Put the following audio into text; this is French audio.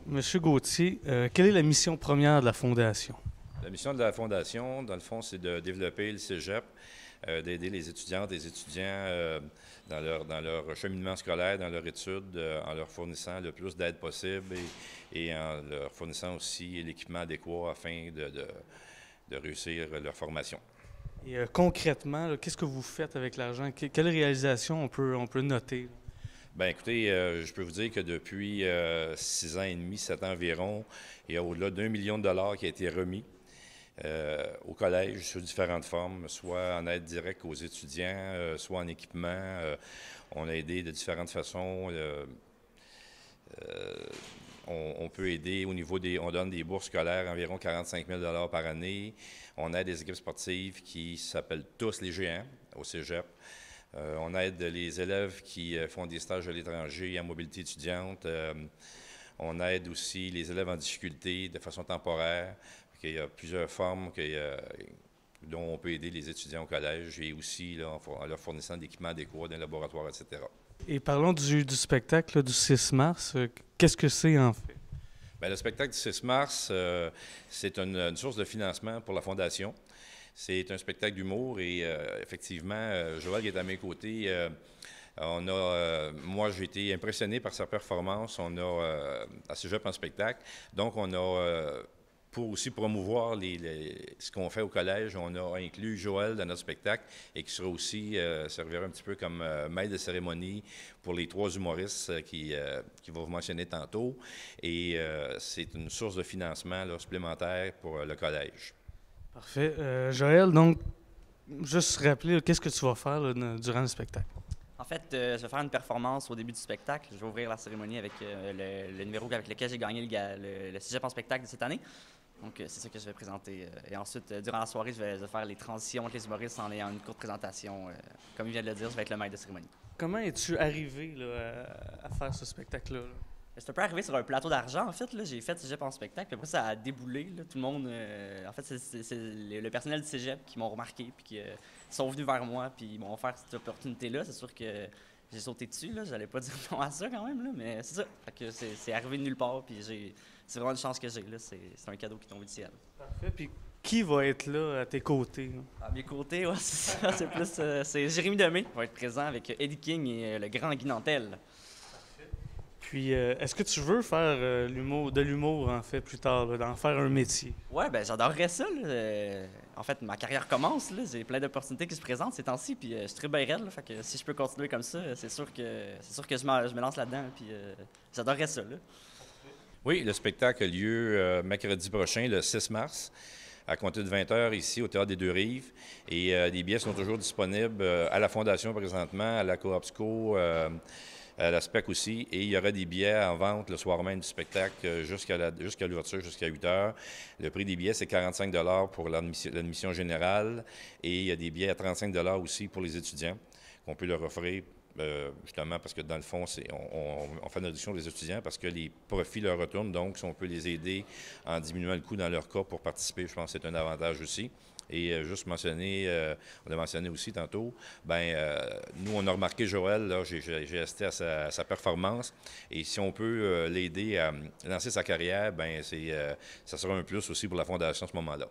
Monsieur Gauthier, quelle est la mission première de la Fondation? La mission de la Fondation, dans le fond, c'est de développer le cégep, d'aider les étudiantes et les étudiants dans leur cheminement scolaire, dans leur étude, en leur fournissant le plus d'aide possible et en leur fournissant aussi l'équipement adéquat afin de réussir leur formation. Et concrètement, là, qu'est-ce que vous faites avec l'argent? Quelle réalisation on peut noter? Bien, écoutez, je peux vous dire que depuis 6 ans et demi, 7 ans environ, il y a au-delà d'1 million de dollars qui a été remis au collège sous différentes formes, soit en aide directe aux étudiants, soit en équipement. On a aidé de différentes façons. On peut aider au niveau on donne des bourses scolaires, environ 45 000 par année. On aide des équipes sportives qui s'appellent tous les géants au cégep. On aide les élèves qui font des stages à l'étranger en mobilité étudiante. On aide aussi les élèves en difficulté de façon temporaire. Il y a plusieurs formes dont on peut aider les étudiants au collège et aussi là, en leur fournissant d'équipements adéquats, d'un laboratoire, etc. Et parlons du spectacle là, du 6 mars. Qu'est-ce que c'est en fait? Bien, le spectacle du 6 mars, c'est une source de financement pour la Fondation. C'est un spectacle d'humour et effectivement, Joël qui est à mes côtés, moi j'ai été impressionné par sa performance. On a à Cégep en spectacle, donc on a pour aussi promouvoir ce qu'on fait au collège, on a inclus Joël dans notre spectacle et qui sera aussi servira un petit peu comme maître de cérémonie pour les 3 humoristes qui vont vous mentionner tantôt. Et c'est une source de financement là, supplémentaire pour le collège. Parfait. Joël, donc, juste rappeler, qu'est-ce que tu vas faire là, durant le spectacle? En fait, je vais faire une performance au début du spectacle. Je vais ouvrir la cérémonie avec le numéro avec lequel j'ai gagné le Cégep en spectacle de cette année. Donc, c'est ça que je vais présenter. Et ensuite, durant la soirée, je vais faire les transitions entre les humoristes en ayant une courte présentation. Comme il vient de le dire, je vais être le maître de cérémonie. Comment es-tu arrivé là, à faire ce spectacle-là? C'est un peu arrivé sur un plateau d'argent, en fait. Là. J'ai fait Cégep en spectacle, puis après, ça a déboulé. Là. Tout le monde... en fait, c'est le personnel du Cégep qui m'ont remarqué, puis qui sont venus vers moi, puis ils m'ont offert cette opportunité-là. C'est sûr que j'ai sauté dessus, là. J'allais pas dire non à ça, quand même, là, mais c'est ça. Fait que c'est arrivé de nulle part, puis c'est vraiment une chance que j'ai, là. C'est un cadeau qui tombe du ciel. Parfait. Puis qui va être là à tes côtés? Là? À mes côtés, ouais, c'est ça. C'est plus... c'est Jérémy Demé qui va être présent avec Eddie King et le grand Guy Nantel. Puis, est-ce que tu veux faire de l'humour, en fait, plus tard, là, d'en faire un métier? Ouais, ben j'adorerais ça. Là. En fait, ma carrière commence. Là. J'ai plein d'opportunités qui se présentent ces temps-ci, puis je suis très bien raide. Là. Fait que si je peux continuer comme ça, c'est sûr que je me lance là-dedans, puis j'adorerais ça. Là. Oui, le spectacle a lieu mercredi prochain, le 6 mars, à compter de 20h ici au Théâtre des Deux-Rives. Et les billets sont toujours disponibles à la Fondation présentement, à la Coopsco, à la SPEC aussi, et il y aura des billets en vente le soir même du spectacle jusqu'à l'ouverture, jusqu'à 8 heures. Le prix des billets, c'est 45 pour l'admission générale, et il y a des billets à 35 aussi pour les étudiants qu'on peut leur offrir, justement parce que dans le fond, on fait une réduction des étudiants parce que les profits leur retournent, donc si on peut les aider en diminuant le coût dans leur cas pour participer, je pense que c'est un avantage aussi. Et juste mentionner, on a mentionné aussi tantôt, nous, on a remarqué Joël, là, j'ai assisté à sa performance, et si on peut l'aider à lancer sa carrière, ça sera un plus aussi pour la Fondation à ce moment-là.